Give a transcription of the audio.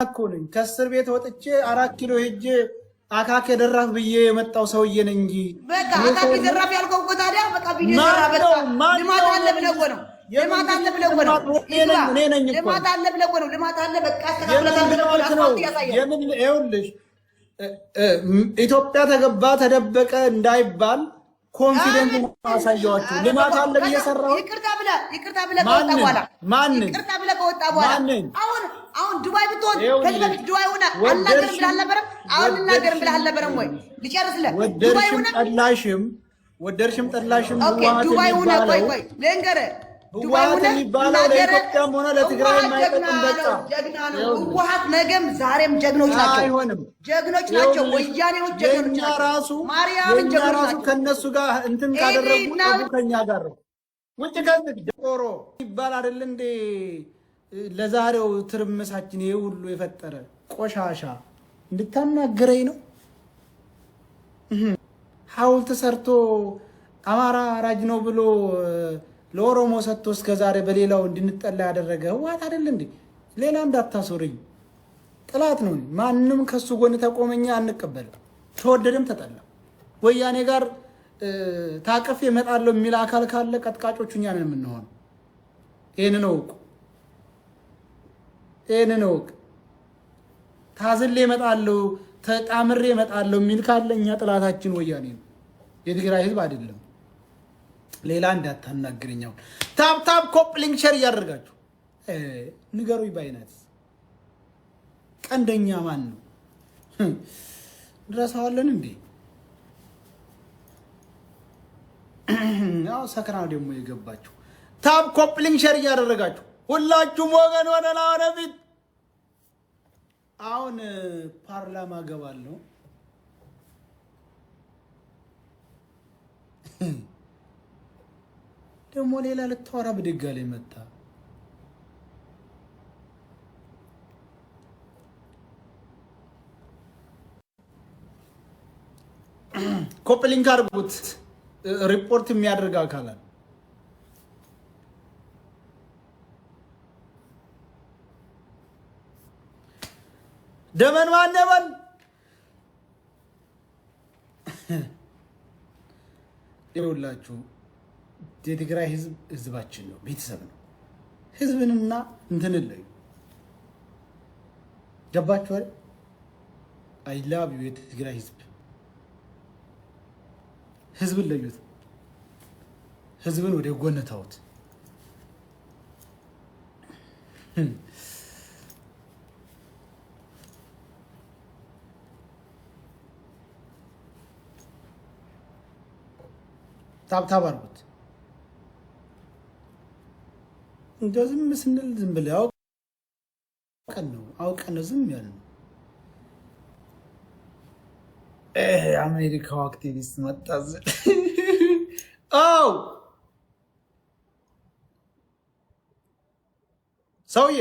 እኮ ነኝ ከእስር ቤት ወጥቼ 4 ኪሎ ሄጄ አካክ የደራፍ ብዬ የመጣው ሰውዬ ነኝ እንጂ በቃ አካክ የደራፍ ያልከው እኮ ታዲያ በቃ ቪዲዮ ሰራ በቃ ልማት አለ ብለህ እኮ ነው። ልማት አለ ብለህ እኮ ነው። እኔ ነኝ እኮ ልማት አለ ብለህ እኮ ነው። ልማት አለ በቃ አስተካክለታል። ይኸውልሽ ኢትዮጵያ ተገባ ተደበቀ እንዳይባል ኮንፊደንስ ማሳያችሁ ልማት አለ ብዬ ሰራው። ይቅርታ ብለህ ከወጣ በኋላ ይቅርታ ብለህ ከወጣ በኋላ አሁን ዱባይ ብትሆን ከዚህ በፊት ዱባይ ሆነ አልናገርም ብለህ አልነበረም? አሁን ልናገርም ብለህ አልነበረም ወይ? ልጨርስልህ። ዱባይ ሆነ ወደርሽም ጠላሽም ዱባይ ሆነ ቆይ ልንገርህ ዱባይ ሆነ የሚባለው ለኢትዮጵያም ሆነ ለትግራይ የማይጠቅም በቃ ጀግና ነው። ህወሓት ነገም ዛሬም ጀግኖች ናቸው። አይሆንም ጀግኖች ናቸው። ወያኔዎች ጀግኖች ናቸው። ራሱ ማርያምን ጀግኖች ናቸው። ከነሱ ጋር እንትን ካደረጉ ከኛ ጋር ነው። ውጭ ከዚህ ጆሮ ይባል አይደል እንዴ? ለዛሬው ትርምሳችን ይሄ ሁሉ የፈጠረ ቆሻሻ እንድታናገረኝ ነው። ሐውልት ሰርቶ አማራ አራጅ ነው ብሎ ለኦሮሞ ሰጥቶ እስከ ዛሬ በሌላው እንድንጠላ ያደረገ ህወሓት አይደል እንዴ? ሌላ እንዳታሶርኝ። ጥላት ነው። ማንም ከሱ ጎን ተቆመኛ አንቀበልም። ተወደደም ተጠላ ወያኔ ጋር ታቀፍ ይመጣል የሚል አካል ካለ ቀጥቃጮቹ እኛ ነን የምንሆነው። ይሄንን እወቁ። ታዝሌ እመጣለሁ ተጣምሬ እመጣለሁ የሚል ካለ እኛ ጥላታችን ወያኔ ነው፣ የትግራይ ህዝብ አይደለም። ሌላ እንዳታናግረኛው። ታፕ ኮፕሊንግ ሸር እያደረጋችሁ ንገሩኝ። ባይናት ቀንደኛ ማን ነው? ድረሳዋለን እንዴ? ያው ሰክራ ደግሞ የገባችሁ ታፕ ኮፕሊንግ ሸር እያደረጋችሁ ሁላችሁም ወገን ወደላ ወደፊት። አሁን ፓርላማ ገባለሁ። ደግሞ ሌላ ልታወራ ብድጋ ላይ መጣ። ኮፕሊንግ አድርጉት። ሪፖርት የሚያደርግ አካላል ደመን ማነበል ይውላችሁ። የትግራይ ህዝብ ህዝባችን ነው፣ ቤተሰብ ነው። ህዝብንና እንትን ለዩ። ገባችሁ አይደል? አይ ላቭ ዩ የትግራይ ህዝብ። ህዝብን ለዩት። ህዝብን ወደ ጎን ተውት። ታብታብ አድርጉት። እንደው ዝም ስንል ዝም ብለው አውቀን ነው ዝም ያልነው። አሜሪካው አክቲቪስት መጣዝ ሰውዬ